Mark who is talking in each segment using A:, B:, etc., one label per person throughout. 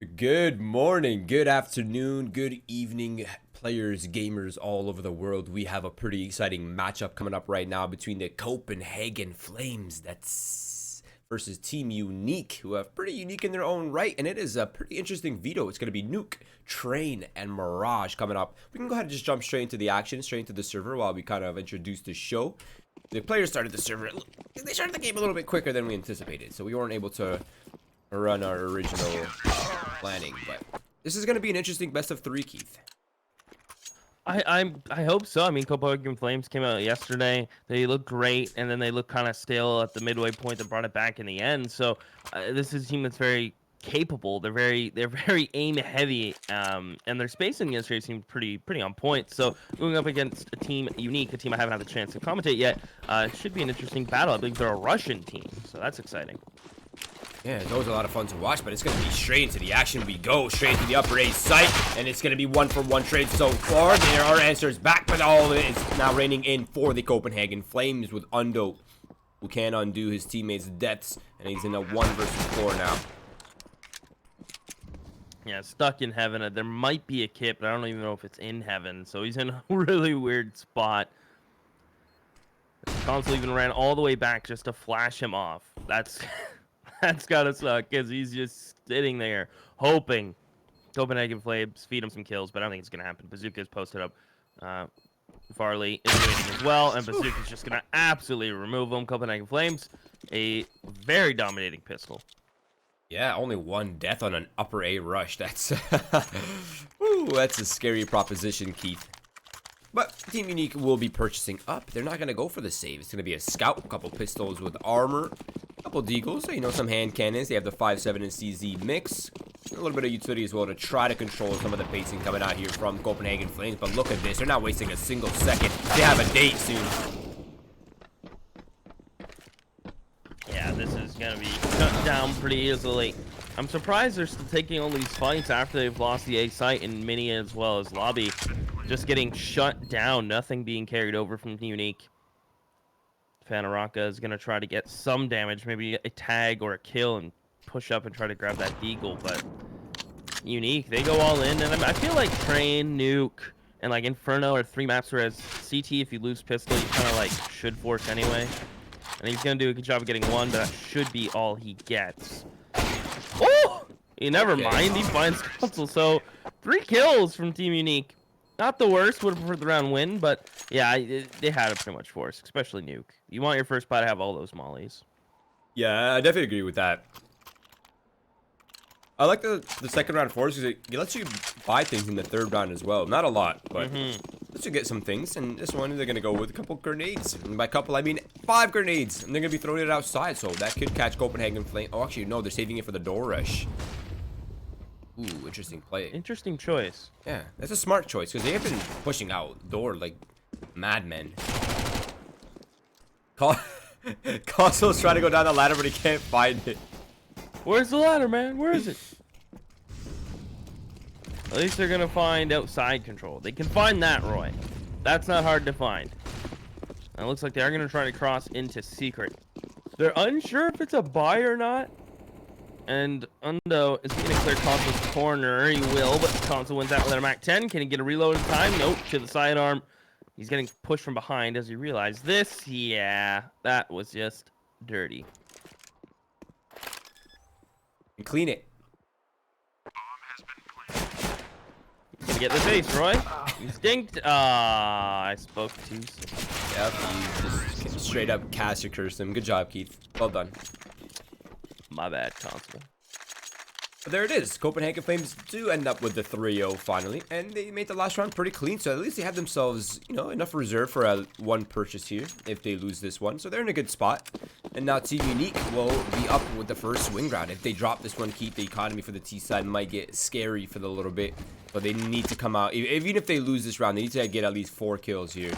A: Good morning, good afternoon, good evening, players, gamers all over the world. We have a pretty exciting matchup coming up right now between the Copenhagen Flames that's versus Team Unique, who are pretty unique in their own right, and it is a pretty interesting veto. It's going to be Nuke, Train, and Mirage coming up. We can go ahead and just jump straight into the action, straight into the server while we kind of introduce the show. The players started the server, they started the game a little bit quicker than we anticipated, so we weren't able to run our original planning, but this is going to be an interesting best of three, Keith.
B: I hope so. I mean, Copenhagen Flames came out yesterday. They look great, and then they look kind of stale at the midway point that brought it back in the end. So this is a team that's very capable. They're very aim heavy, and their spacing yesterday seemed pretty on point. So going up against a team Unique, a team I haven't had the chance to commentate yet, should be an interesting battle. I believe they're a Russian team, so that's exciting.
A: Yeah, it's always a lot of fun to watch, but it's going to be straight into the action. We go straight to the upper A site, and it's going to be one-for-one trade so far. There are answers back, but all of it is now raining in for the Copenhagen Flames with Undo, who can't undo his teammates' deaths, and he's in a 1 versus 4 now.
B: Yeah, stuck in heaven. There might be a kit, but I don't even know if it's in heaven, so he's in a really weird spot. Console even ran all the way back just to flash him off. That's gotta suck, because he's just sitting there hoping Copenhagen Flames feed him some kills, but I don't think it's gonna happen. Bazooka's posted up. Farley is waiting as well, and Bazooka's just gonna absolutely remove him. Copenhagen Flames, a very dominating pistol.
A: Yeah, only 1 death on an upper A rush. That's ooh, that's a scary proposition, Keith. But Team Unique will be purchasing up. They're not going to go for the save. It's going to be a scout, a couple pistols with armor, a couple deagles, so, you know, some hand cannons. They have the 5.7 and CZ mix. A little bit of utility as well to try to control some of the pacing coming out here from Copenhagen Flames. But look at this. They're not wasting a single second. They have a date soon.
B: Yeah, this is going to be shut down pretty easily. I'm surprised they're still taking all these fights after they've lost the A site in mini as well as lobby. Just getting shut down, nothing being carried over from Unique. Fanaraka is going to try to get some damage, maybe a tag or a kill, and push up and try to grab that deagle, but Unique, they go all in, and I feel like Train, Nuke, and like Inferno are 3 maps, whereas CT, if you lose pistol, you kind of like should force anyway. And he's going to do a good job of getting 1, but that should be all he gets. Oh! Never mind, he finds console, so 3 kills from Team Unique. Not the worst, would have preferred the round win, but yeah, they had it pretty much forced, especially Nuke. You want your first buy to have all those mollies.
A: Yeah, I definitely agree with that. I like the second round force because it lets you buy things in the 3rd round as well. Not a lot, but lets you get some things. And this one, they're going to go with a couple grenades. And by couple, I mean 5 grenades. And they're going to be throwing it outside, so that could catch Copenhagen Flame. Oh, actually, no, they're saving it for the door rush. Ooh, interesting play.
B: Interesting choice.
A: Yeah, that's a smart choice because they have been pushing out door like madmen. Console's trying to go down the ladder, but he can't find it.
B: Where's the ladder, man? Where is it? At least they're gonna find outside control. They can find that, Roy. That's not hard to find. And it looks like they are gonna try to cross into secret. They're unsure if it's a buy or not. And Undo is going to clear Console's corner. He will, but Console wins out with a Mac 10. Can he get a reload in time? Nope, to the sidearm. He's getting pushed from behind as he realized this. Yeah, that was just dirty.
A: Clean it.
B: He's gonna get this ace, Roy. Instinct. I spoke too soon.
A: Yep, you just straight up cast your curse him. Good job, Keith. Well done.
B: My bad, Console.
A: But there it is. Copenhagen Flames do end up with the 3-0 finally, and they made the last round pretty clean. So at least they have themselves, you know, enough reserve for a 1 purchase here if they lose this one. So they're in a good spot. And now Team Unique will be up with the first swing round. If they drop this one, Keith, the economy for the T side might get scary for the little bit. But they need to come out. Even if they lose this round, they need to get at least 4 kills here.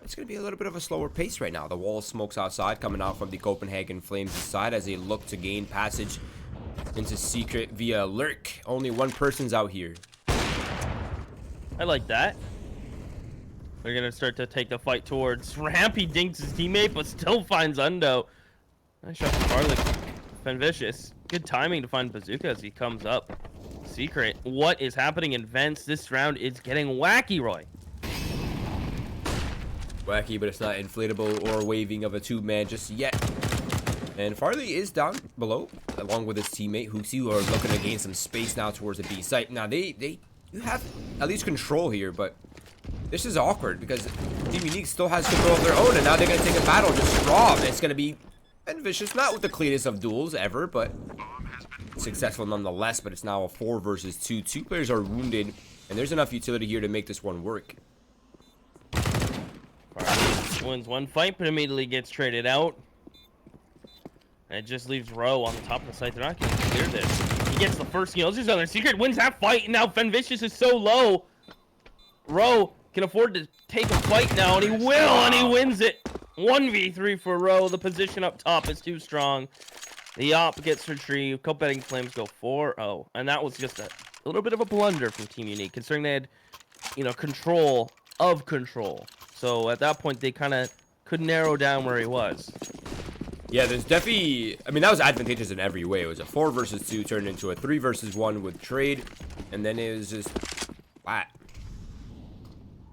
A: It's going to be a little bit of a slower pace right now. The wall smokes outside coming out from the Copenhagen Flames side as they look to gain passage into secret via lurk. Only 1 person's out here.
B: I like that. They're going to start to take the fight towards ramp. He dinks his teammate, but still finds Undo. Nice shot from Farley. Fenvicious. Good timing to find Bazooka as he comes up. Secret. What is happening in Vents? This round is getting wacky, Roy.
A: Wacky, but it's not inflatable or waving of a two-man just yet. And Farley is down below, along with his teammate Hooksy, who are looking to gain some space now towards the B site. Now, they have at least control here, but this is awkward because Team Unique still has control of their own, and now they're going to take a battle just raw. It's going to be vicious, not with the cleanest of duels ever, but successful nonetheless. But it's now a 4 versus 2. Two players are wounded, and there's enough utility here to make this one work.
B: Farley wins one fight, but immediately gets traded out. And it just leaves Rowe on the top of the site. They're not going to clear this. He gets the first kill. There's another Secret wins that fight, and now Fenvicious is so low. Rowe can afford to take a fight now, and he will, and he wins it. 1v3 for Rowe. The position up top is too strong. The op gets retrieved. Copenhagen Flames go 4-0. And that was just a little bit of a blunder from Team Unique, considering they had, control of control. So at that point, they kind of could narrow down where he was.
A: Yeah, there's definitely... I mean, that was advantageous in every way. It was a 4 versus 2 turned into a 3 versus 1 with trade. And then it was just... flat.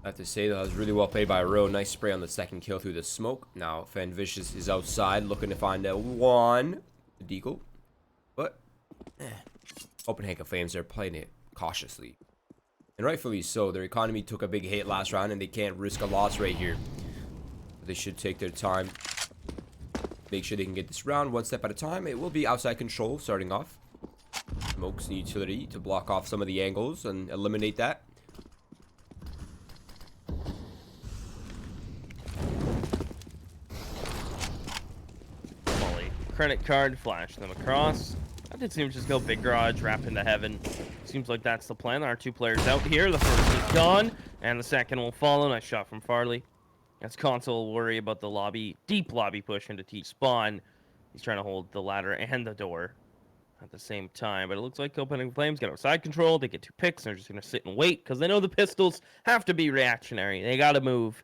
A: I have to say, that was really well played by Rowe. Nice spray on the second kill through the smoke. Now, Fenvicious is outside looking to find a 1. Deagle. But... Copenhagen Flames are playing it cautiously. And rightfully so. Their economy took a big hit last round, and they can't risk a loss right here. They should take their time. Make sure they can get this round one step at a time. It will be outside control starting off. Smokes the utility to block off some of the angles and eliminate that.
B: Molly. Credit card, flash them across. I did seem to just go big garage, wrap into heaven. Seems like that's the plan. Our 2 players out here. The first is gone, and the second will follow. Nice shot from Farley. As Console will worry about the lobby, deep lobby push into T spawn. He's trying to hold the ladder and the door at the same time. But it looks like Copenhagen Flames get outside control. They get 2 picks, and they're just going to sit and wait because they know the pistols have to be reactionary. They got to move.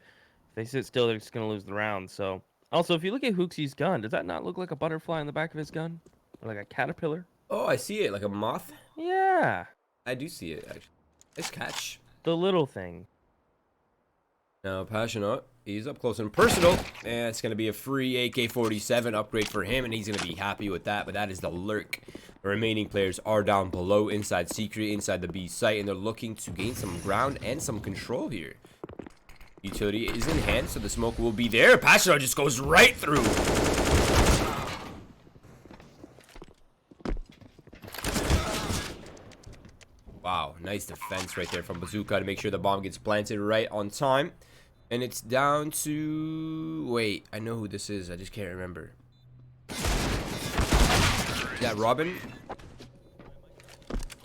B: If they sit still, they're just going to lose the round. So, also, if you look at Hooksy's gun, does that not look like a butterfly on the back of his gun? Or like a caterpillar?
A: Oh, I see it. Like a moth?
B: Yeah.
A: I do see it, actually. Nice catch.
B: The little thing.
A: Now, Passionate, he's up close and personal, and it's going to be a free AK-47 upgrade for him, and he's going to be happy with that, but that is the lurk. The remaining players are down below, inside Secret, inside the B site, and they're looking to gain some ground and some control here. Utility is in hand, so the smoke will be there. Passionate just goes right through. Wow, nice defense right there from Bazooka to make sure the bomb gets planted right on time. And it's down to... Wait, I know who this is. I just can't remember. Is that Robin?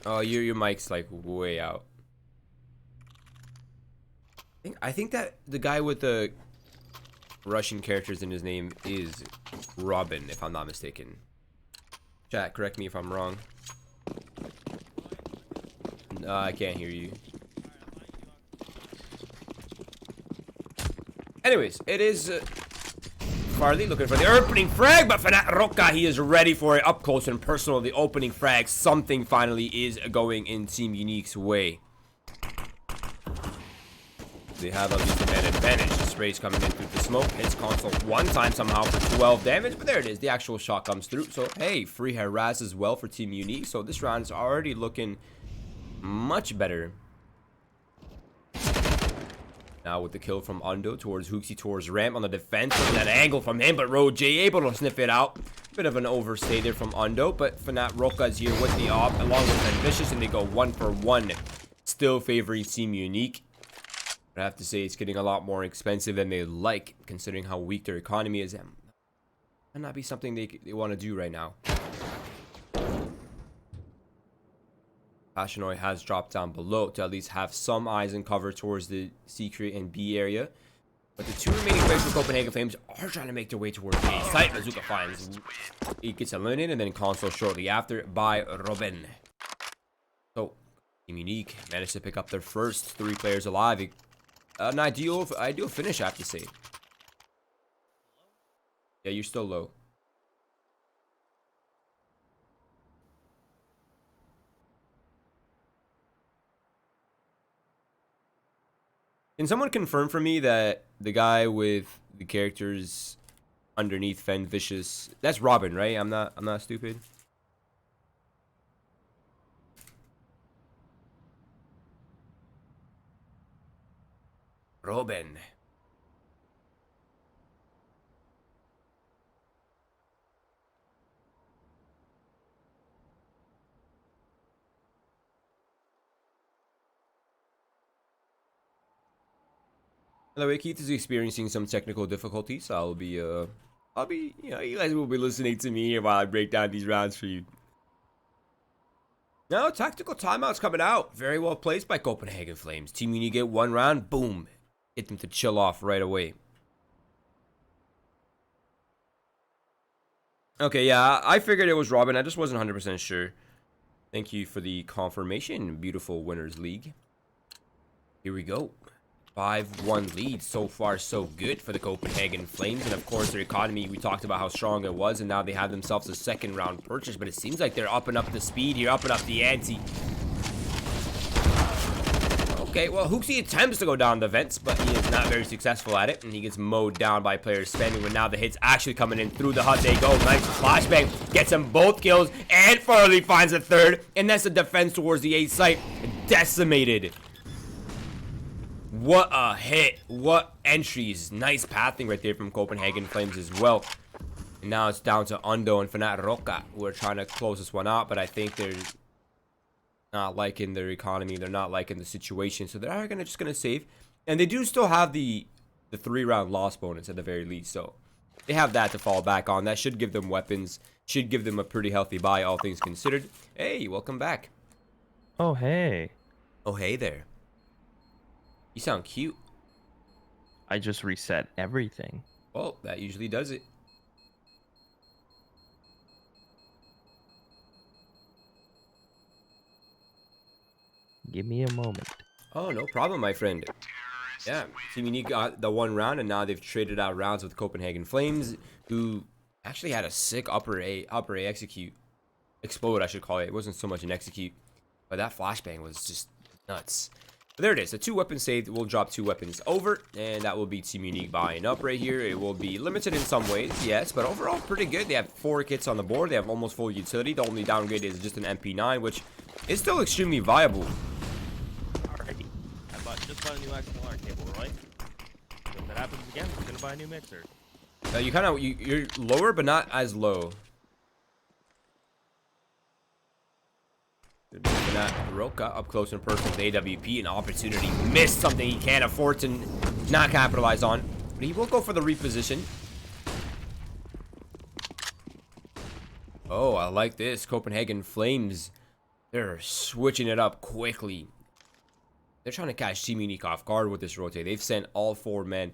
A: Oh, your mic's like way out. I think that the guy with the Russian characters in his name is Robin, if I'm not mistaken. Chat, correct me if I'm wrong. I can't hear you. Anyways, it is Farley looking for the opening frag, but Fnatic Roca, he is ready for it up close and personal. The opening frag, something finally is going in Team Unique's way. They have at least an advantage. The spray's coming in through the smoke. Hits Console one time somehow for 12 damage, but there it is. The actual shot comes through. So, hey, free harass as well for Team Unique. So this round is already looking much better. Now with the kill from Undo towards Hooksy towards Ramp on the defense. Look at that angle from him, but Roje able to sniff it out. Bit of an overstay there from Undo, but Fnatic Roca is here with the op along with Vicious, and they go 1 for 1. Still favoring Team Unique. But I have to say it's getting a lot more expensive than they like, considering how weak their economy is. Might not be something they want to do right now. Passionate has dropped down below to at least have some eyes and cover towards the Secret and B area. But the 2 remaining players for Copenhagen Flames are trying to make their way towards the A site. Bazooka finds he gets eliminated, and then Console shortly after by Robin. So, Team Unique managed to pick up their first 3 players alive. An ideal finish, I have to say. Yeah, you're still low. Can someone confirm for me that the guy with the characters underneath Fen Vicious, that's Robin, right? I'm not stupid. Robin. By the way, Keith is experiencing some technical difficulties. I'll be, you know, you guys will be listening to me here while I break down these rounds for you. No, tactical timeout's coming out. Very well placed by Copenhagen Flames. Team Unique get one round, boom. Get them to chill off right away. Okay, yeah, I figured it was Robin. I just wasn't 100% sure. Thank you for the confirmation, beautiful Winners League. Here we go. 5-1 lead. So far, so good for the Copenhagen Flames. And of course, their economy, we talked about how strong it was. And now they have themselves a second round purchase. But it seems like they're upping up the speed here, upping up the ante. Okay, well, Hooksy attempts to go down the vents, but he is not very successful at it. And he gets mowed down by player spamming. But now the hits actually coming in through the hut. They go. Nice flashbang. Gets them both kills. And Farley finds a third. And that's the defense towards the A site. Decimated. What a hit. What entries. Nice pathing right there from Copenhagen Flames as well. And now it's down to Undo and Fanat Roca, who are trying to close this one out. But I think they're not liking their economy. They're not liking the situation. So they're just going to save. And they do still have the 3-round loss bonus at the very least. So they have that to fall back on. That should give them weapons. Should give them a pretty healthy buy, all things considered. Hey, welcome back.
B: Oh, hey.
A: Oh, hey there. You sound cute.
B: I just reset everything.
A: Well, that usually does it.
B: Give me a moment.
A: Oh, no problem, my friend. Yeah, Team Unique got the one round, and now they've traded out rounds with Copenhagen Flames, who actually had a sick upper A execute. Explode, I should call it. It wasn't so much an execute, but that flashbang was just nuts. But there it is. The 2 weapons saved. We'll drop 2 weapons over, and that will be Team Unique buying up right here. It will be limited in some ways, yes, but overall pretty good. They have 4 kits on the board. They have almost full utility. The only downgrade is just an MP9, which is still extremely viable.
B: Alrighty. Just bought a new XLR cable, right? So if that happens again, I'm gonna buy a new mixer.
A: You're lower, but not as low. That Roca up close and personal with AWP, an opportunity. Missed something he can't afford to not capitalize on. But he will go for the reposition. Oh, I like this. Copenhagen Flames. They're switching it up quickly. They're trying to catch Team Unique off guard with this rotate. They've sent all 4 men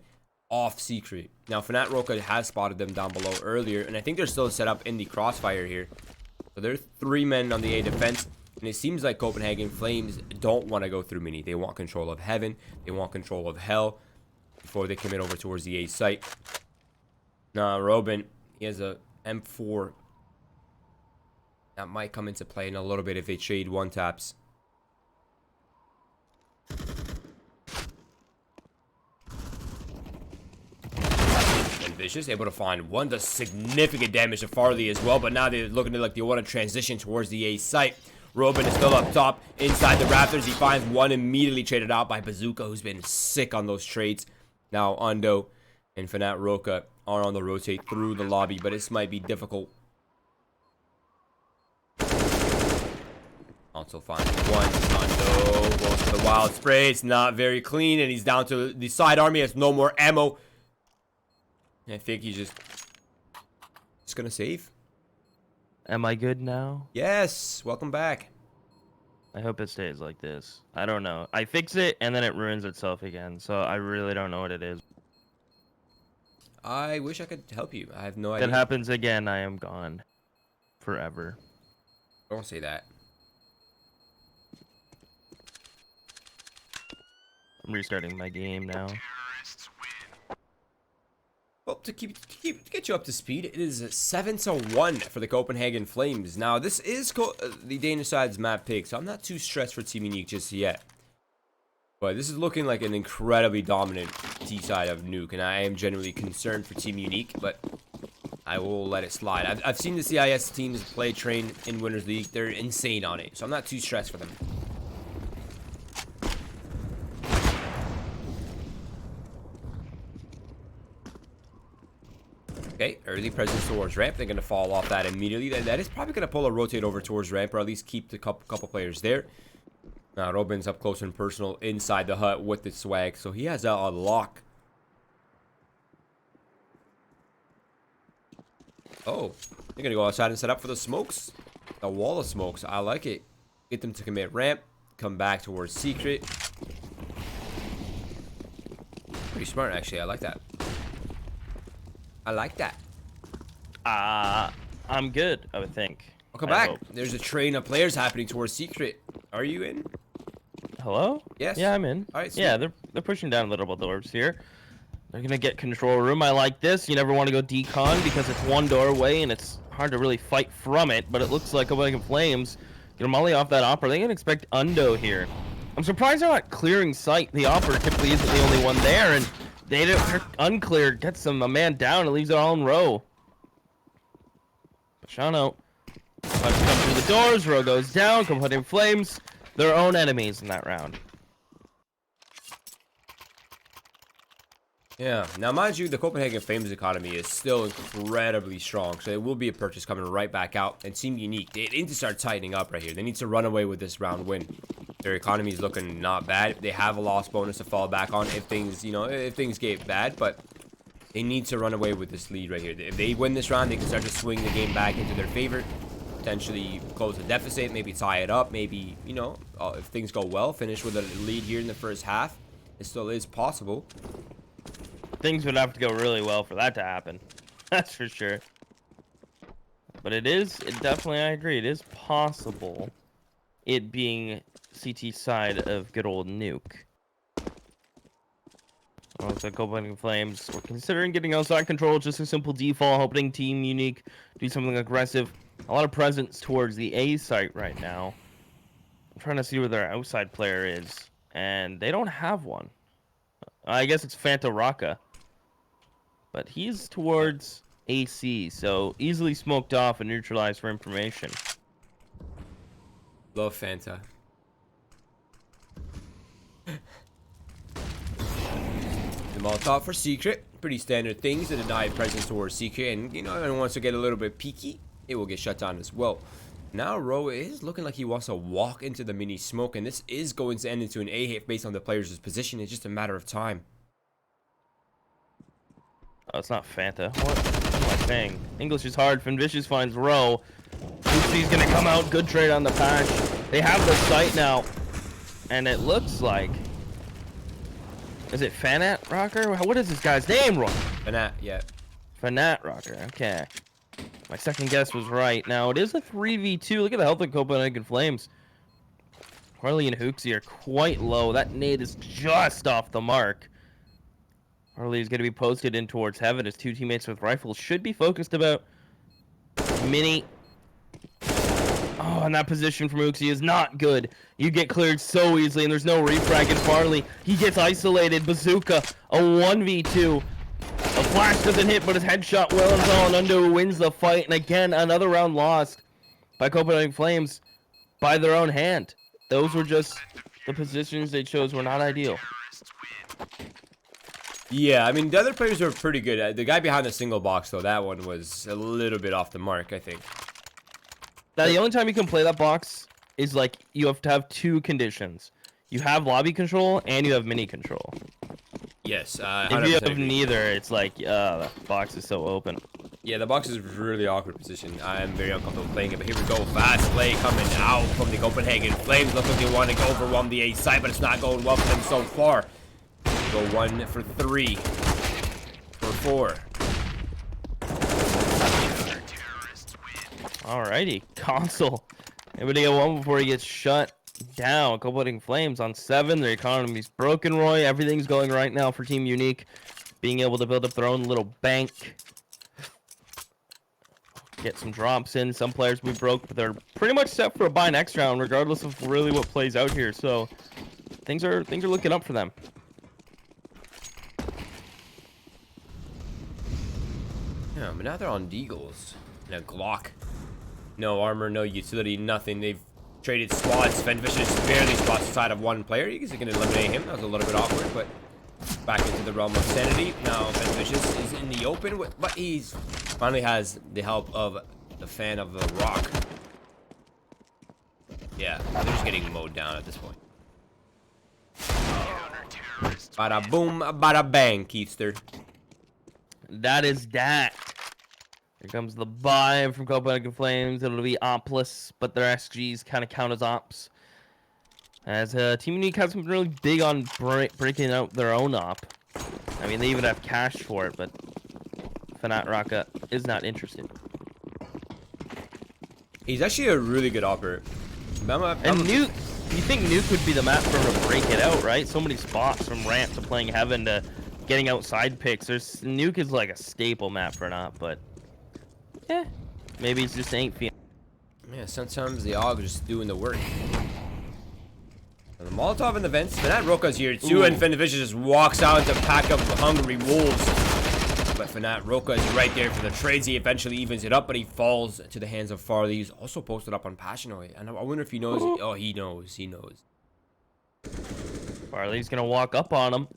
A: off secret. Now, Fanat Roca has spotted them down below earlier, and I think they're still set up in the crossfire here. So there are 3 men on the A defense. And it seems like Copenhagen Flames don't want to go through mini. They want control of heaven. They want control of hell before they commit over towards the A site. Now, Robin, he has a M4. That might come into play in a little bit if they trade 1-taps. And Vicious able to find one. Does significant damage to Farley as well. But now they're looking like they want to transition towards the A site. Robin is still up top inside the Raptors. He finds one immediately traded out by Bazooka, who's been sick on those trades. Now Undo and Fanat Roca are on the rotate through the lobby, but this might be difficult. Also finds one. Undo goes for the wild spray. It's not very clean, and he's down to the side army. Has no more ammo. I think he's just gonna save.
B: Am I good now?
A: Yes, welcome back.
B: I hope it stays like this. I don't know. I fix it and then it ruins itself again. So I really don't know what it is.
A: I wish I could help you. I have no
B: If
A: idea.
B: it happens again, I am gone. Forever.
A: Don't say that.
B: I'm restarting my game now.
A: Well, to get you up to speed, it is 7-1 for the Copenhagen Flames. Now, this is the Danish side's map pick, so I'm not too stressed for Team Unique just yet. But this is looking like an incredibly dominant Seaside of Nuke, and I am genuinely concerned for Team Unique, but I will let it slide. I've seen the CIS teams play train in Winners League. They're insane on it, so I'm not too stressed for them. Okay, early presence towards ramp. They're going to fall off that immediately. That is probably going to pull a rotate over towards ramp, or at least keep the couple players there. Now, Robin's up close and personal inside the hut with the swag, so he has a lock. Oh, they're going to go outside and set up for the smokes. A wall of smokes. I like it. Get them to commit ramp. Come back towards secret. Pretty smart, actually. I like that. I like that.
B: I'm good, I would think.
A: Welcome back. There's a train of players happening towards secret. Are you in?
B: Hello?
A: Yes.
B: Yeah, I'm in.
A: All right,
B: yeah, they're pushing down little doors here. They're gonna get control room. I like this. You never want to go decon because it's one doorway and it's hard to really fight from it. But it looks like Copenhagen Flames get a molly off that opera. They can expect Undo here. I'm surprised they're not clearing sight. The opera typically isn't the only one there, and they're uncleared. Gets them a man down and leaves it all in row. Pashano comes through the doors. Row goes down. Copenhagen Flames, their own enemies in that round.
A: Yeah. Now, mind you, the Copenhagen Flames economy is still incredibly strong, so it will be a purchase coming right back out. And Team Unique, they need to start tightening up right here. They need to run away with this round win. Their economy is looking not bad. They have a loss bonus to fall back on if things, if things get bad, but they need to run away with this lead right here. If they win this round, they can start to swing the game back into their favor, potentially close the deficit, maybe tie it up, maybe, if things go well, finish with a lead here in the first half. It still is possible.
B: Things would have to go really well for that to happen. That's for sure. But it definitely, I agree, it is possible, it being CT side of good old Nuke. Oh, so Copenhagen Flames, we're considering getting outside control, just a simple default, hoping Team Unique do something aggressive. A lot of presence towards the A site right now. I'm trying to see where their outside player is, and they don't have one. I guess it's Fanta Raka. But he's towards AC, so easily smoked off and neutralized for information.
A: Love Fanta. The Molotov for secret. Pretty standard things to deny presence towards secret. And, everyone wants to get a little bit peeky. It will get shut down as well. Now, Ro is looking like he wants to walk into the mini smoke. And this is going to end into an A hit based on the player's position. It's just a matter of time.
B: Oh, it's not Fanta. What am I saying? English is hard. Finvicious finds Ro. Oopsie's gonna come out. Good trade on the patch. They have the site now. And it looks like... Is it Fanat Rocker? What is this guy's name, Ro?
A: Fanat, yeah.
B: Fanat Rocker, okay. My second guess was right. Now, it is a 3v2. Look at the health of Copenhagen Flames. Harley and Hooksy are quite low. That nade is just off the mark. Harley is going to be posted in towards heaven. His two teammates with rifles should be focused about mini. Oh, and that position from Hooksy is not good. You get cleared so easily, and there's no refrag in Farley. He gets isolated. Bazooka, a 1v2. A flash doesn't hit, but his headshot well and well, and Undo wins the fight. And again, another round lost by Copenhagen Flames by their own hand. Those were just the positions they chose were not ideal.
A: Yeah, I mean, the other players were pretty good. The guy behind the single box, though, that one was a little bit off the mark, I think.
B: Now, the only time you can play that box is, like, you have to have two conditions. You have lobby control, and you have mini control.
A: Yes,
B: if you have neither, it's like, the box is so open.
A: Yeah, the box is a really awkward position. I am very uncomfortable playing it, but here we go. Fast play coming out from the Copenhagen Flames. Looks like they want to go overwhelm the A side, but it's not going well for them so far. Go 1 for 3. For 4.
B: Alrighty, console. Everybody get one before he gets shut down. Copenhagen Flames on 7. Their economy's broken, Roy. Everything's going right now for Team Unique. Being able to build up their own little bank. Get some drops in. Some players will be broke, but they're pretty much set for a buy next round, regardless of really what plays out here. So, things are looking up for them.
A: Yeah, but now they're on Deagles and a Glock. No armor, no utility, nothing. They've traded squads. Fenvicious barely spots the side of one player. He's going to eliminate him. That was a little bit awkward, but back into the realm of sanity. Now Fenvicious is in the open, but he's finally has the help of the fan of the rock. Yeah, they're just getting mowed down at this point. Bada boom, bada bang, Keithster.
B: That is that. Here comes the buy from Copenhagen Flames. It'll be opless, but their SGs kind of count as ops. As Team Unique hasn't been really big on breaking out their own op. I mean, they even have cash for it, but Fanat Raka is not interested.
A: He's actually a really good operator.
B: And Nuke, you think Nuke would be the map for him to break it out, right? So many spots from ramp to playing heaven to getting outside picks. Nuke is like a staple map for an op, but maybe it just ain't feeling.
A: Yeah, sometimes the AUG is just doing the work. And the Molotov and the vents. Fanat Roka's here too, and Fenvicious just walks out to pack up the hungry wolves. But Fanat Roka is right there for the trades. He eventually evens it up, but he falls to the hands of Farley. He's also posted up on Passionate, and I wonder if he knows. Oh, he knows. He knows.
B: Farley's gonna walk up on him.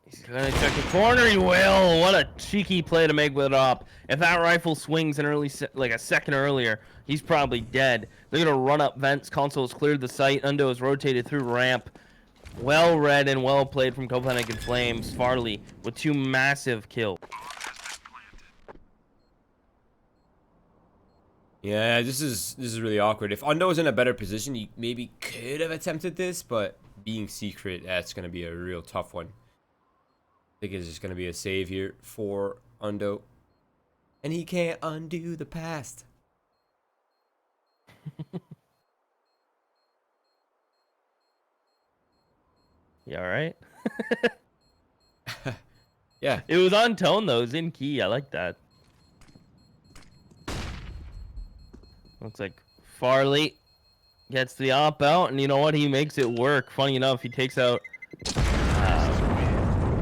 B: He's gonna check the corner. He will. What a cheeky play to make with it up. If that rifle swings an early, like a second earlier, he's probably dead. They're gonna run up vents. Console has cleared the site. Undo has rotated through ramp. Well read and well played from Copenhagen Flames. Farley with 2 massive kills.
A: Yeah, this is really awkward. If Undo was in a better position, he maybe could have attempted this, but being secret, that's gonna be a real tough one. I think it's just gonna be a save here for Undo, and he can't undo the past.
B: You all right?
A: Yeah.
B: It was on tone though. It was in key. I like that. Looks like Farley gets the op out, and you know what? He makes it work. Funny enough, he takes out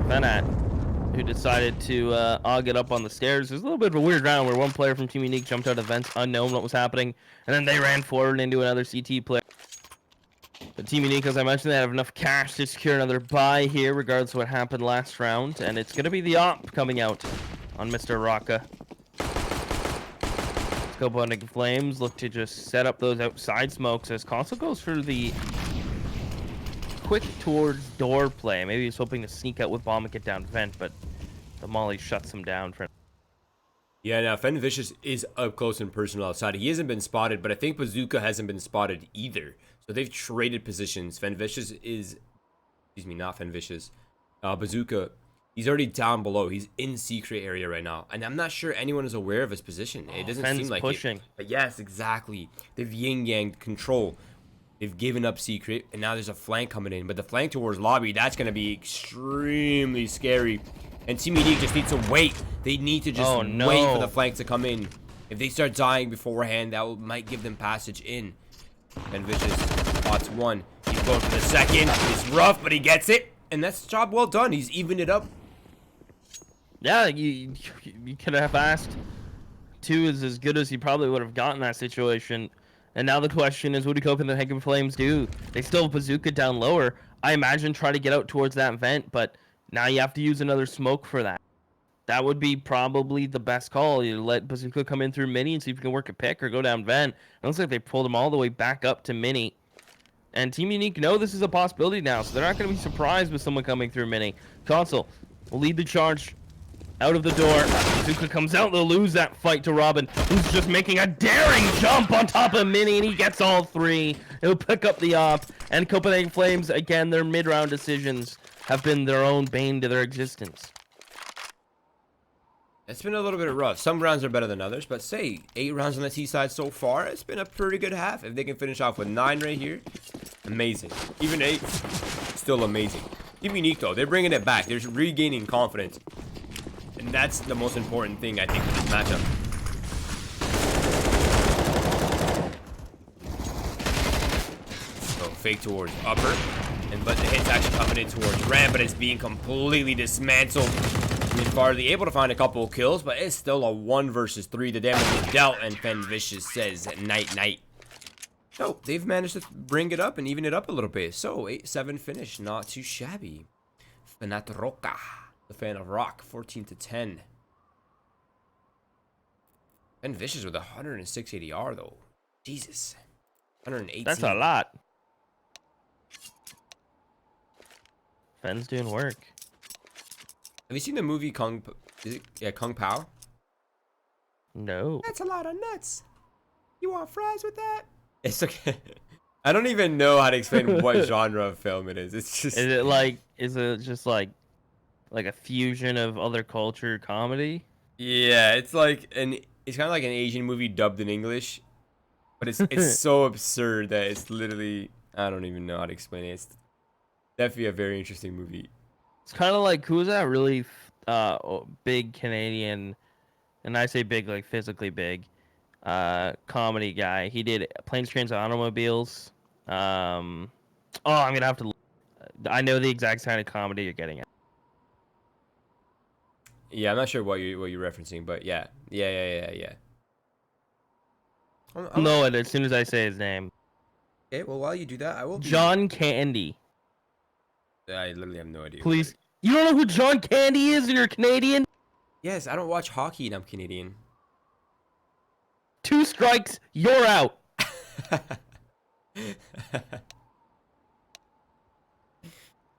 B: Fanat, who decided to AUG it up on the stairs. There's a little bit of a weird round where one player from Team Unique jumped out of vents, unknown what was happening, and then they ran forward into another CT player. But Team Unique, as I mentioned, they have enough cash to secure another buy here, regardless of what happened last round, and it's going to be the op coming out on Mr. Raka. Copenhagen Flames look to just set up those outside smokes as Console goes for the quick towards door play. Maybe he's hoping to sneak out with bomb and get down vent, but the molly shuts him down.
A: Yeah, now Fenvicious is up close and personal outside. He hasn't been spotted, but I think Bazooka hasn't been spotted either. So they've traded positions. Fenvicious is, excuse me, not Fenvicious. Bazooka, he's already down below. He's in secret area right now, and I'm not sure anyone is aware of his position. It doesn't seem like
B: pushing.
A: It. But yes, exactly. They've yin-yang control. They've given up secret, and now there's a flank coming in. But the flank towards lobby, that's going to be extremely scary. And Team Unique just needs to wait. They need to just wait for the flank to come in. If they start dying beforehand, that might give them passage in. And Vicious spots one. He's going for the second. It's rough, but he gets it. And that's job well done. He's evened it up.
B: Yeah, you could have asked. 2 is as good as he probably would have gotten that situation. And now the question is, what do Copenhagen Flames do? They still have Bazooka down lower. I imagine try to get out towards that vent, but now you have to use another smoke for that. That would be probably the best call. You let Bazooka come in through mini and see if you can work a pick or go down vent. It looks like they pulled him all the way back up to mini. And Team Unique know this is a possibility now, so they're not going to be surprised with someone coming through mini. Console will lead the charge out of the door. Bazooka comes out. They'll lose that fight to Robin, who's just making a daring jump on top of mini, and he gets all 3. He'll pick up the op. And Copenhagen Flames, again, their mid-round decisions have been their own bane to their existence.
A: It's been a little bit rough. Some rounds are better than others, but say 8 rounds on the Seaside so far, it's been a pretty good half. If they can finish off with 9 right here, amazing. Even 8, still amazing. Team Unique though, they're bringing it back. They're regaining confidence, and that's the most important thing I think for this matchup. So fake towards upper, and But the hit's actually coming in towards Ram, but it's being completely dismantled. Farley able to find a couple of kills, but it's still a 1 versus 3. The damage is dealt, and Fen Vicious says night. So they've managed to bring it up and even it up a little bit. So 8-7 finish, not too shabby. Fanat Roca, the fan of rock, 14-10. Fen Vicious with 106 ADR though. Jesus, 118.
B: That's a lot. Fen's doing work.
A: Have you seen the movie Kung Pao?
B: No.
A: That's a lot of nuts. You want fries with that? It's okay. I don't even know how to explain what genre of film it is. It's just.
B: Is it just like a fusion of other culture comedy?
A: Yeah, it's kind of like an Asian movie dubbed in English, but it's so absurd that it's literally, I don't even know how to explain it. It's definitely a very interesting movie.
B: It's kind of like, who's that really big Canadian, and I say big like physically big, comedy guy. He did Planes, Trains, and Automobiles. I'm gonna have to. I know the exact kind of comedy you're getting at.
A: Yeah, I'm not sure what you're referencing, but yeah.
B: I'll know it as soon as I say his name.
A: Okay, well while you do that, I will.
B: John Candy.
A: I literally have no idea.
B: Please, you don't know who John Candy is, and you're Canadian?
A: Yes, I don't watch hockey and I'm Canadian.
B: 2 strikes, you're out.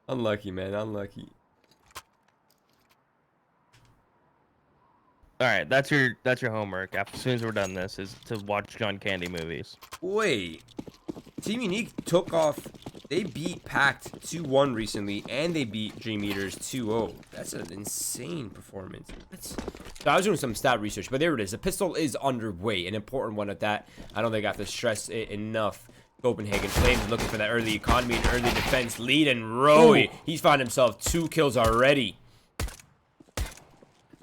A: Unlucky, man. Unlucky.
B: All right, that's your homework. As soon as we're done, this is to watch John Candy movies.
A: Wait, Team Unique took off. They beat Pact 2-1 recently, and they beat Dream Eaters 2-0. That's an insane performance. So I was doing some stat research, but there it is. The pistol is underway, an important one at that. I don't think I have to stress it enough. Copenhagen Flames looking for that early economy and early defense lead, and Roy, he's found himself 2 kills already.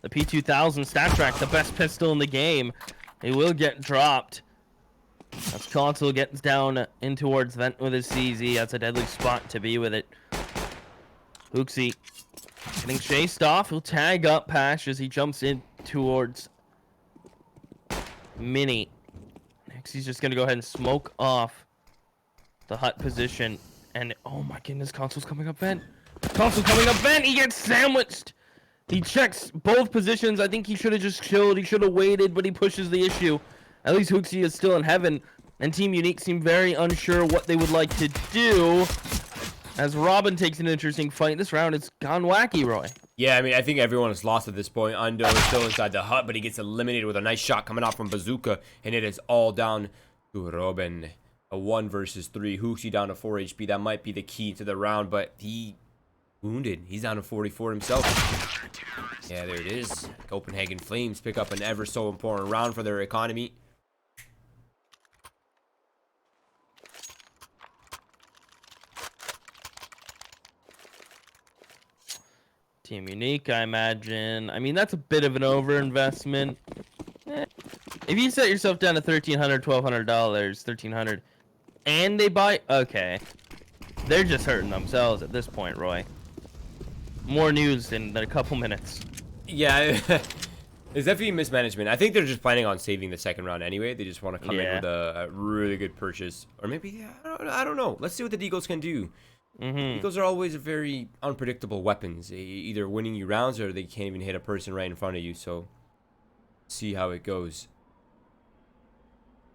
B: The P2000 stat track, the best pistol in the game. It will get dropped. As Console gets down in towards Vent with his CZ. That's a deadly spot to be with it. Hooksy getting chased off. He'll tag up Pash as he jumps in towards Mini. Next, he's just going to go ahead and smoke off the hut position. And, oh my goodness, Console's coming up Vent. Console's coming up Vent. He gets sandwiched. He checks both positions. I think he should have just chilled. He should have waited, but he pushes the issue. At least Hooksy is still in heaven, and Team Unique seem very unsure what they would like to do. As Robin takes an interesting fight, this round it's gone wacky, Roy.
A: Yeah, I mean, I think everyone is lost at this point. Undo is still inside the hut, but he gets eliminated with a nice shot coming out from Bazooka, and it is all down to Robin. A 1 versus 3. Hooksy down to 4 HP. That might be the key to the round, but he wounded. He's down to 44 himself. Yeah, there it is. Copenhagen Flames pick up an ever so important round for their economy.
B: Team Unique, I imagine. I mean, that's a bit of an overinvestment. If you set yourself down to $1,300, $1,200, $1,300, and they buy, okay, they're just hurting themselves at this point, Roy. More news in a couple minutes.
A: Yeah, it's definitely mismanagement. I think they're just planning on saving the second round anyway. They just want to come in with a really good purchase, or maybe I don't know. Let's see what the Deagles can do. Eagles are always very unpredictable weapons, either winning you rounds or they can't even hit a person right in front of you. So, see how it goes.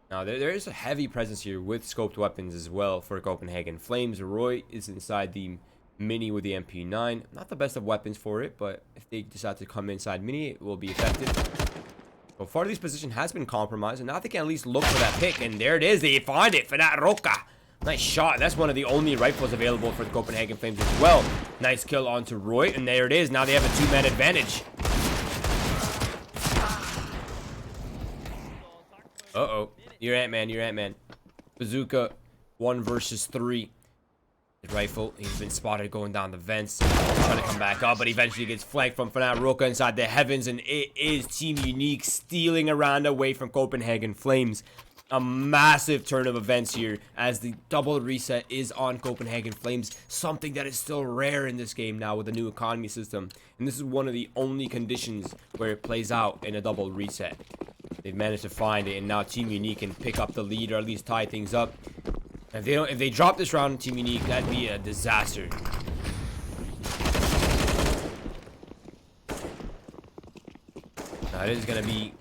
A: Now, there is a heavy presence here with scoped weapons as well for Copenhagen Flames. Roy is inside the Mini with the MP9. Not the best of weapons for it, but if they decide to come inside Mini, it will be effective. So Farley's position has been compromised, and now they can at least look for that pick. And there it is. They find it for that Roca. Nice shot. That's one of the only rifles available for the Copenhagen Flames as well. Nice kill onto Roy, and there it is. Now they have a 2-man advantage. Uh-oh. You're Ant-Man. Bazooka, 1 versus 3. His rifle, he's been spotted going down the vents. Trying to come back up, but eventually gets flanked from Fanat Roca inside the heavens, and it is Team Unique stealing around away from Copenhagen Flames. a massive turn of events here as the double reset is on Copenhagen Flames, something that is still rare in this game now with the new economy system. And this is one of the only conditions where it plays out in a double reset. They've managed to find it, and now Team Unique can pick up the lead or at least tie things up. If they drop this round, Team Unique, that'd be a disaster. Now it is gonna be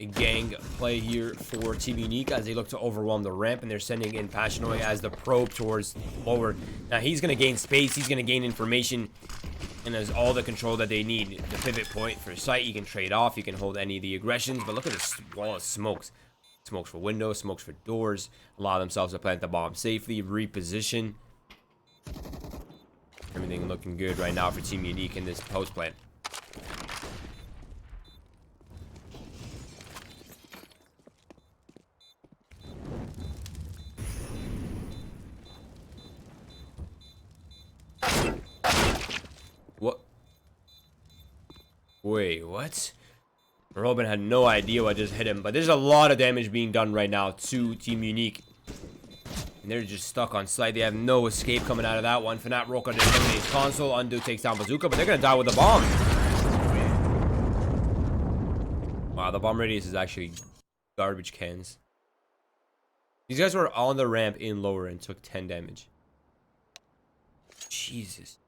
A: a gang play here for Team Unique as they look to overwhelm the ramp, and they're sending in Pashinoy as the probe towards lower. Now he's gonna gain space, he's gonna gain information, and has all the control that they need. The pivot point for sight, you can trade off, you can hold any of the aggressions, but look at this wall of smokes. Smokes for windows, smokes for doors. Allow themselves to plant the bomb safely, reposition. Everything looking good right now for Team Unique in this post plant. What? Wait, what? Robin had no idea what just hit him, but there's a lot of damage being done right now to Team Unique. And they're just stuck on site. They have no escape coming out of that one. Fnatt Roka eliminates Console. Undo takes down Bazooka, but they're going to die with the bomb. Wow, the bomb radius is actually garbage cans. These guys were on the ramp in lower and took 10 damage. Jesus.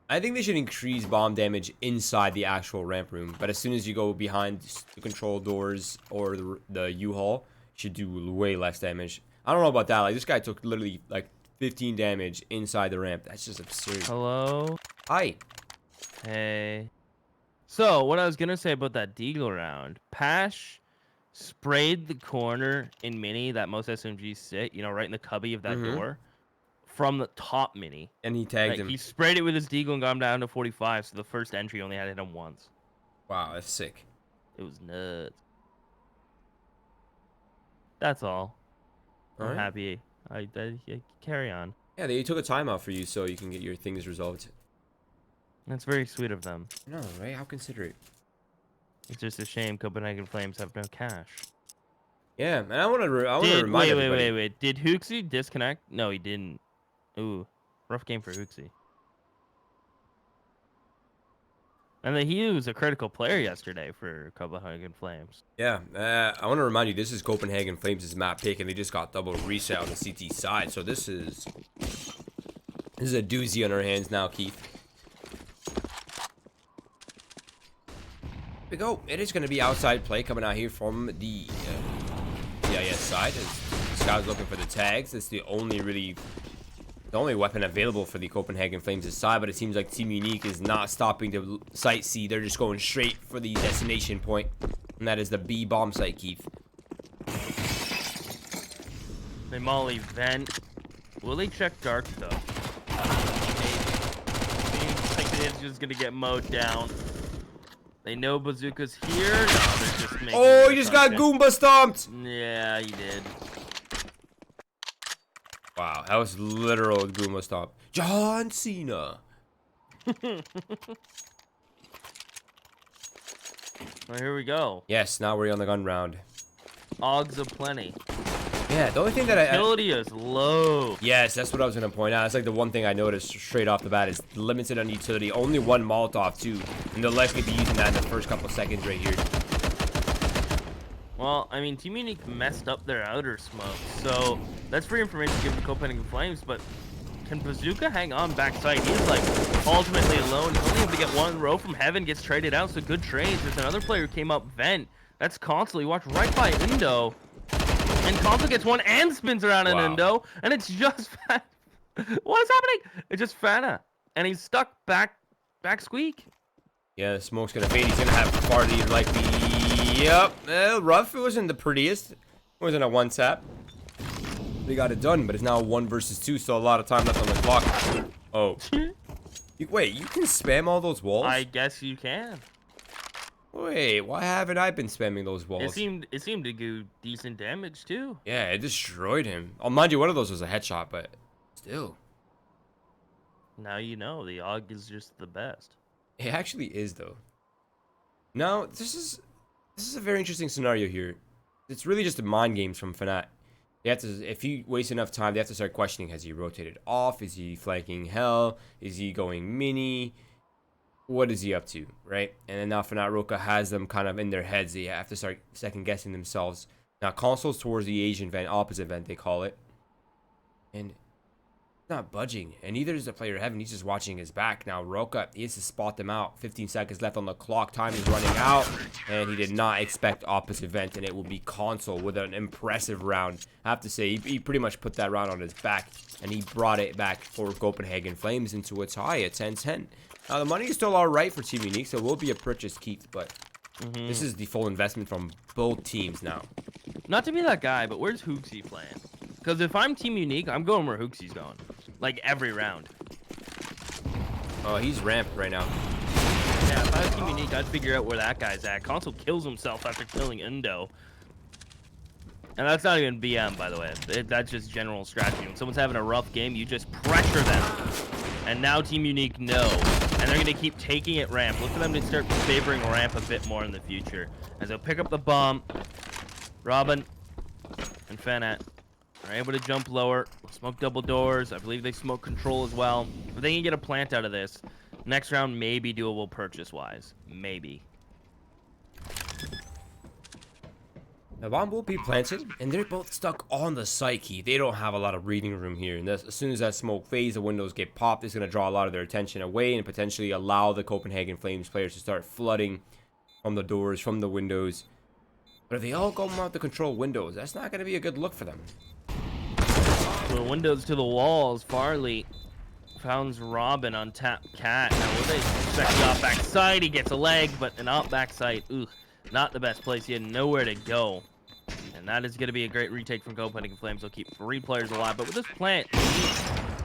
A: I think they should increase bomb damage inside the actual ramp room, but as soon as you go behind the control doors or the U-Haul, you should do way less damage. I don't know about that. Like, this guy took literally like 15 damage inside the ramp. That's just absurd.
B: Hello?
A: Hi.
B: Hey. So, what I was going to say about that Deagle round, Pash sprayed the corner in Mini that most SMGs sit, you know, right in the cubby of that door. From the top Mini.
A: And he tagged him.
B: He sprayed it with his Deagle and got him down to 45, so the first entry only had to hit him once.
A: Wow, that's sick.
B: It was nuts. That's all. I'm happy. I carry on.
A: Yeah, they took a timeout for you so you can get your things resolved.
B: That's very sweet of them.
A: No, right? How considerate.
B: It's just a shame Copenhagen Flames have no cash.
A: Yeah, and I want to remind everybody.
B: Wait. Did Hooksy disconnect? No, he didn't. Ooh, rough game for Hooksy. And then he was a critical player yesterday for Copenhagen Flames.
A: Yeah, I want to remind you, this is Copenhagen Flames' map pick, and they just got double reset on the CT side. So this is a doozy on our hands now, Keith. Here we go. It is going to be outside play coming out here from the CIS side. As Scout's looking for the tags. It's the only weapon available for the Copenhagen Flames' side, but it seems like Team Unique is not stopping to sightsee. They're just going straight for the destination point, and that is the B bomb site, Keith.
B: They molly vent. Will they check dark though? Maybe. It's just gonna get mowed down. They know Bazooka's here. No, they're just making.
A: Oh, he just got Goomba stomped.
B: Yeah, he did.
A: Wow, that was literal Goomba stomp. John Cena.
B: Well, here we go.
A: Yes, now we're on the gun round.
B: Ogs aplenty.
A: Yeah, the only thing that
B: Utility is low.
A: Yes, that's what I was gonna point out. That's like the one thing I noticed straight off the bat is limited on utility. Only one Molotov too, and they'll likely be using that in the first couple seconds right here.
B: Well, I mean, Team Unique messed up their outer smoke, so that's free information to give the Copenhagen Flames, but can Bazooka hang on backside? He's, like, ultimately alone. He's only able to get one row from heaven, gets traded out, so good trades. There's another player who came up vent. That's Console. He walked right by Indo, and Console gets one and spins around an Indo, and it's just what is happening? It's just Fana, and he's stuck back squeak.
A: Yeah, the smoke's gonna fade. He's gonna have party like the... Yep, rough. It wasn't the prettiest. It wasn't a one tap. They got it done, but it's now 1 versus 2. Still a lot of time left on the clock. Oh. Wait, you can spam all those walls?
B: I guess you can.
A: Wait, why haven't I been spamming those walls?
B: It seemed to do decent damage too.
A: Yeah, it destroyed him. Oh, mind you, one of those was a headshot, but still.
B: Now you know the AUG is just the best.
A: It actually is, though. No, this is a very interesting scenario here. It's really just a mind games from Fnatic. They have to, if he wastes enough time, they have to start questioning: has he rotated off? Is he flanking hell? Is he going mini? What is he up to, right? And then now Fnatic Roka has them kind of in their heads. They have to start second guessing themselves. Now consoles towards the Asian vent, opposite vent they call it, and not budging, and neither is the player Heaven. He's just watching his back. Now Roka, he has to spot them out. 15 seconds left on the clock. Time is running out, and he did not expect opposite vent, and it will be console with an impressive round. I have to say, he pretty much put that round on his back, and he brought it back for Copenhagen Flames into a tie at 10-10. Now the money is still all right for Team Unique, so it will be a purchase Keith, but this is the full investment from both teams now.
B: Not to be that guy, but where's Hooksy playing? Because if I'm Team Unique, I'm going where Hooksy's going. Like, every round.
A: Oh, he's ramped right now.
B: Yeah, if I was Team Unique, I'd figure out where that guy's at. Console kills himself after killing Indo. And that's not even BM, by the way. That's just general strategy. When someone's having a rough game, you just pressure them. And now Team Unique know. And they're going to keep taking it ramp. Look for them to start favoring ramp a bit more in the future. As they'll pick up the bomb. Robin and Fnatic are able to jump lower, smoke double doors. I believe they smoke control as well. If they can get a plant out of this, next round may be doable purchase-wise. Maybe.
A: The bomb will be planted, and they're both stuck on the psyche. They don't have a lot of reading room here, and as soon as that smoke fades, the windows get popped. It's going to draw a lot of their attention away and potentially allow the Copenhagen Flames players to start flooding from the doors, from the windows. But if they all go out to control windows, that's not going to be a good look for them.
B: The windows to the walls. Farley founds Robin on tap cat. Now will they second off backside? He gets a leg, but an out backside. Ooh, not the best place. He had nowhere to go. And that is going to be a great retake from Copenhagen Flames. They'll keep 3 players alive. But with this plant,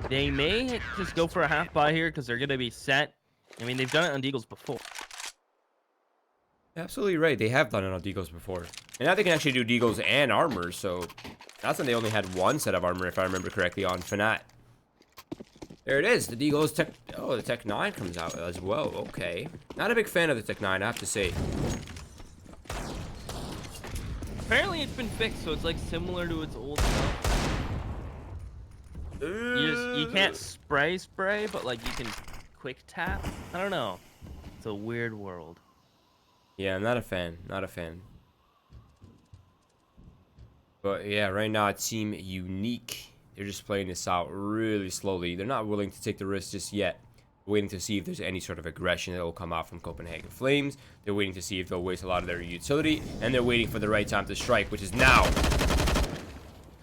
B: they may just go for a half buy here because they're going to be set. I mean, they've done it on Deagles before.
A: Absolutely right. They have done it on Deagles before. And now they can actually do Deagles and armor, so that's when they only had one set of armor, if I remember correctly, on Fnatic. There it is. The Deagles Tech... Oh, the Tech 9 comes out as well. Okay. Not a big fan of the Tech 9, I have to say.
B: Apparently it's been fixed, so it's like similar to its old stuff. You can't spray, but like you can quick tap. I don't know. It's a weird world.
A: Yeah, I'm not a fan. Not a fan. But yeah, right now Team Unique, they're just playing this out really slowly. They're not willing to take the risk just yet. Waiting to see if there's any sort of aggression that will come out from Copenhagen Flames. They're waiting to see if they'll waste a lot of their utility, and they're waiting for the right time to strike, which is now.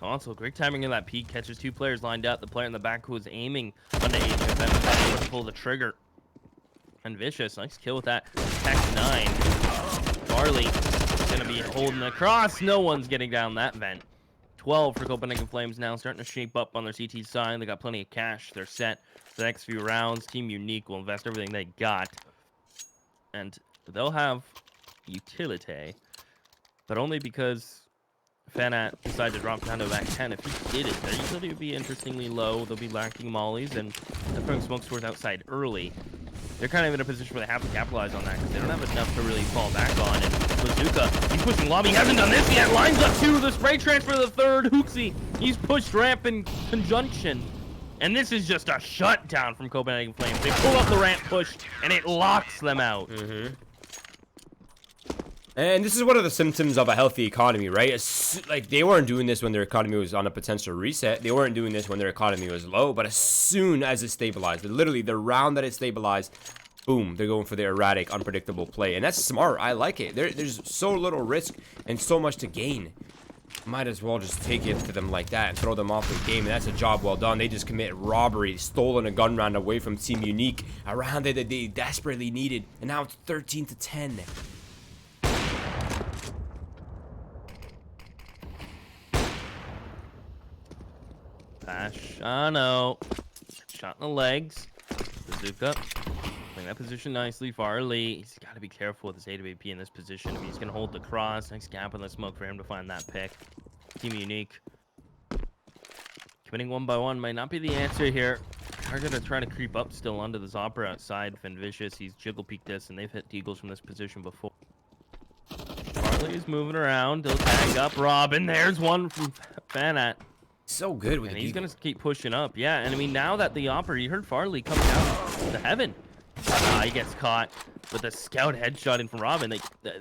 B: Console, great timing in that peak. Catches 2 players lined up. The player in the back who was aiming on the HFM was able to pull the trigger. And Vicious, nice kill with that. Tech 9. Farley gonna be holding the cross. No one's getting down that vent. 12 for Copenhagen Flames now, starting to shape up on their CT side. They got plenty of cash. They're set for the next few rounds. Team Unique will invest everything they got. And they'll have utility, but only because Fnatic decided to drop down to back 10. If he did it, their utility would be interestingly low. They'll be lacking mollies, and they're throwing smoke stores outside early. They're kind of in a position where they have to capitalize on that because they don't have enough to really fall back on. And Bazooka, he's pushing lobby. He hasn't done this yet. Lines up 2. The spray transfer to the 3rd. Hooksy, he's pushed ramp in conjunction. And this is just a shutdown from Copenhagen Flames. They pull up the ramp push, and it locks them out.
A: And this is one of the symptoms of a healthy economy, right? Like, they weren't doing this when their economy was on a potential reset. They weren't doing this when their economy was low. But as soon as it stabilized, literally the round that it stabilized, boom, they're going for the erratic, unpredictable play. And that's smart. I like it. There's so little risk and so much to gain. Might as well just take it to them like that and throw them off the game. And that's a job well done. They just commit robbery, stolen a gun round away from Team Unique. A round that they desperately needed. And now it's 13-10.
B: Pashano. Shot in the legs. Bazooka. Playing that position nicely. Farley. He's got to be careful with his AWP in this position. If he's going to hold the cross. Nice gap in the smoke for him to find that pick. Team Unique. Committing 1 by 1 might not be the answer here. They're going to try to creep up still onto the Zopper outside. Vicious, he's jiggle peeked this, and they've hit Deagles from this position before. He's moving around. He'll tag up Robin. There's one from Fanat.
A: So good with
B: and
A: the
B: he's
A: Deagle.
B: going to keep pushing up. Yeah, and I mean, now that the Opera, you heard Farley come down to heaven. He gets caught with a scout headshot in from Robin.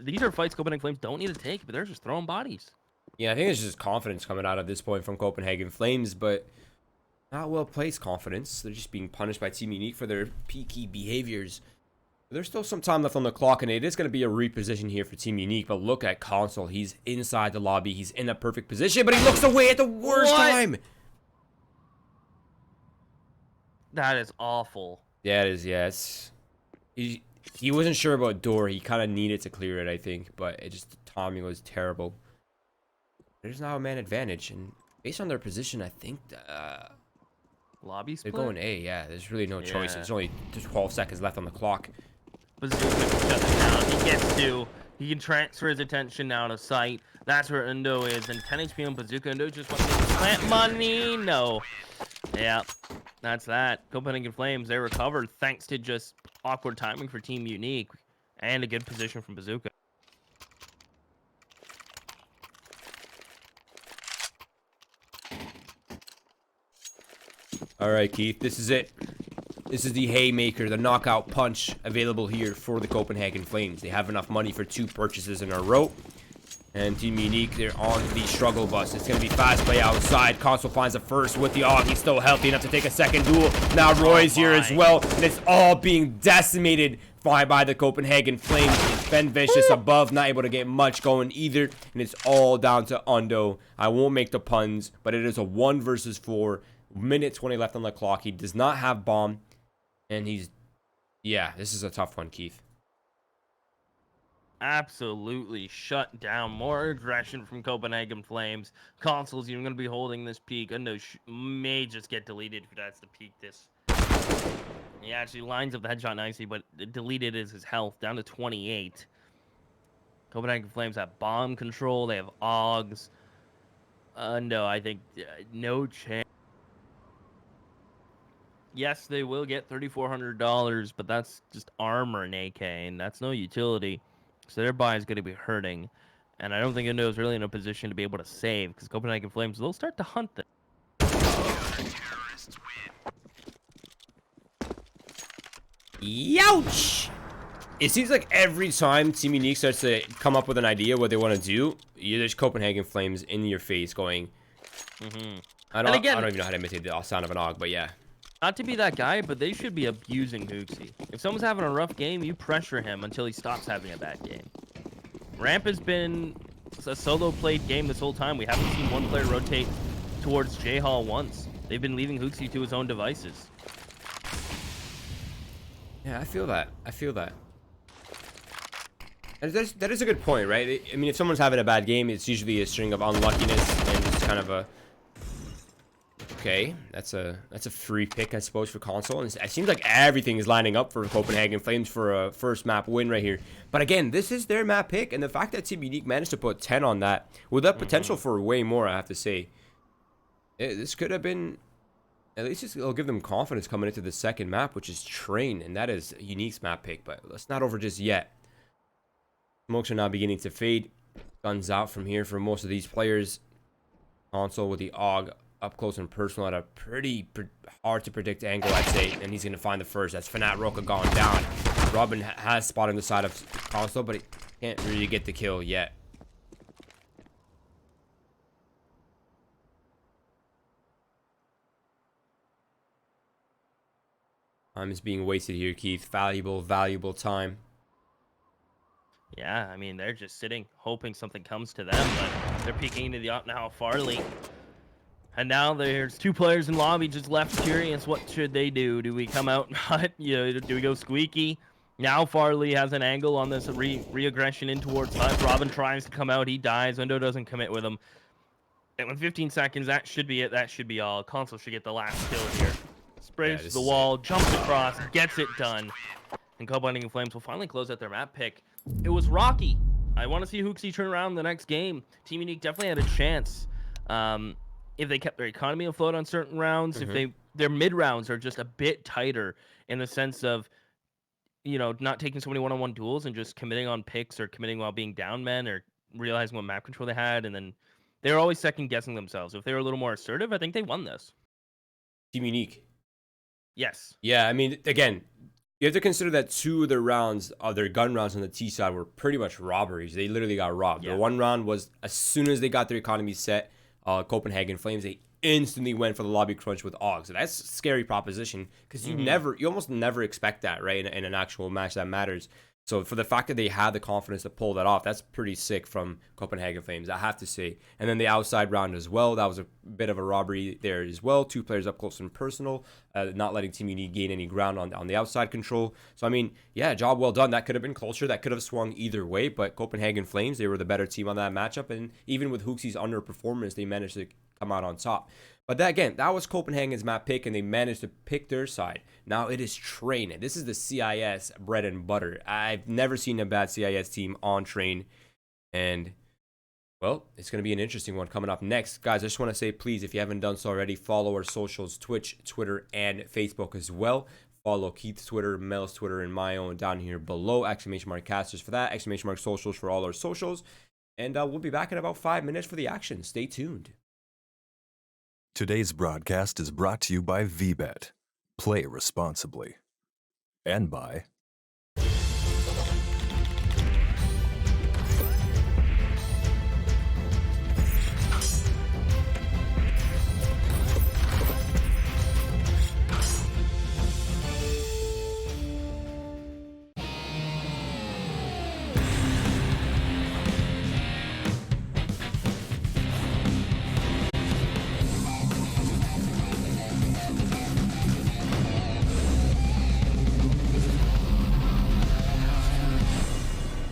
B: These are fights Copenhagen Flames don't need to take, but they're just throwing bodies.
A: Yeah, I think it's just confidence coming out at this point from Copenhagen Flames, but not well-placed confidence. They're just being punished by Team Unique for their peaky behaviors. There's still some time left on the clock, and it is going to be a reposition here for Team Unique, but look at Console. He's inside the lobby. He's in a perfect position, but he looks away at the worst time.
B: That is awful.
A: Yeah, it is, yes. He wasn't sure about door. He kind of needed to clear it, I think, but it just, the timing was terrible. There's now a man advantage, and based on their position, I think
B: Lobby split?
A: they're going A, yeah. There's really no choice. There's only 12 seconds left on the clock.
B: Bazooka can shut it down. He gets to. He can transfer his attention now to sight. That's where Undo is. And 10 HP on Bazooka. Undo just wants to plant money. No. Yeah. That's that. Copenhagen Flames, they recovered thanks to just awkward timing for Team Unique. And a good position from Bazooka.
A: All right, Keith. This is it. This is the haymaker, the knockout punch available here for the Copenhagen Flames. They have enough money for 2 purchases in a row. And Team Unique, they're on the struggle bus. It's going to be fast play outside. Console finds the first with the AUG. He's still healthy enough to take a second duel. Now Roy's here as well. And it's all being decimated by the Copenhagen Flames. It's Ben Vicious above, not able to get much going either. And it's all down to Undo. I won't make the puns, but it is a 1 versus 4. Minute 20 left on the clock. He does not have bomb. And he's... Yeah, this is a tough one, Keith.
B: Absolutely shut down. More aggression from Copenhagen Flames. Console's even going to be holding this peak. Undo may just get deleted if that's the peak. He actually lines up the headshot nicely, but deleted is his health. Down to 28. Copenhagen Flames have bomb control. They have AUGs. No, I think no chance. Yes, they will get $3,400, but that's just armor and AK, and that's no utility. So their buy is going to be hurting. And I don't think Undo is really in a position to be able to save, because Copenhagen Flames, they'll start to hunt them.
A: Youch! It seems like every time Team Unique starts to come up with an idea what they want to do, there's Copenhagen Flames in your face going... I don't even know how to imitate the sound of an AUG, but yeah.
B: Not to be that guy, but they should be abusing Hooksy. If someone's having a rough game, you pressure him until he stops having a bad game. Ramp has been a solo played game this whole time. We haven't seen one player rotate towards J-Hall once. They've been leaving Hooksy to his own devices.
A: Yeah, I feel that. I feel that. And that is a good point, right? I mean, if someone's having a bad game, it's usually a string of unluckiness and just kind of a... Okay, that's a free pick, I suppose, for Console. And it seems like everything is lining up for Copenhagen Flames for a first map win right here. But again, this is their map pick, and the fact that Team Unique managed to put 10 on that, with that potential for way more, I have to say. This could have been... At least it'll give them confidence coming into the second map, which is Train, and that is Unique's map pick. But let's not over just yet. Smokes are now beginning to fade. Guns out from here for most of these players. Console with the AUG up close and personal at a pretty hard to predict angle, I'd say. And he's going to find the first. That's Fanat Roka gone down. Robin has spotted on the side of Console, but he can't really get the kill yet. Time is being wasted here, Keith. Valuable time.
B: Yeah, I mean, they're just sitting, hoping something comes to them, but they're peeking into the op now, Farley. And now there's 2 players in lobby just left curious. What should they do? Do we come out and do we go squeaky? Now Farley has an angle on this re-aggression in towards Hut. Robin tries to come out. He dies. Undo doesn't commit with him. And with 15 seconds, that should be it. That should be all. Console should get the last kill here. Sprays the wall, jumps across, gets it done. And Copenhagen Flames will finally close out their map pick. It was rocky. I want to see Hooksy turn around the next game. Team Unique definitely had a chance. If they kept their economy afloat on certain rounds, if their mid rounds are just a bit tighter in the sense of, not taking so many one-on-one duels and just committing on picks or committing while being down men or realizing what map control they had, and then they were always second guessing themselves. If they were a little more assertive, I think they won this.
A: Team Unique.
B: Yes.
A: Yeah, I mean, again, you have to consider that 2 of their rounds, their gun rounds on the T side, were pretty much robberies. They literally got robbed.
B: Yeah.
A: The one round was as soon as they got their economy set, Copenhagen Flames, they instantly went for the lobby crunch with AUG. So that's a scary proposition because you almost never expect that, right? In an actual match that matters. So for the fact that they had the confidence to pull that off, that's pretty sick from Copenhagen Flames, I have to say. And then the outside round as well, that was a bit of a robbery there as well. 2 players up close and personal, not letting Team Unique gain any ground on the outside control. So, I mean, yeah, job well done. That could have been closer. That could have swung either way. But Copenhagen Flames, they were the better team on that matchup. And even with Hooksy's underperformance, they managed to come out on top. But that, again, that was Copenhagen's map pick, and they managed to pick their side. Now it is Train. This is the CIS bread and butter. I've never seen a bad CIS team on Train. And, well, it's going to be an interesting one coming up next. Guys, I just want to say, please, if you haven't done so already, follow our socials, Twitch, Twitter, and Facebook as well. Follow Keith's Twitter, Mel's Twitter, and my own down here below. !casters for that. !socials for all our socials. And we'll be back in about 5 minutes for the action. Stay tuned.
C: Today's broadcast is brought to you by VBet. Play responsibly. And by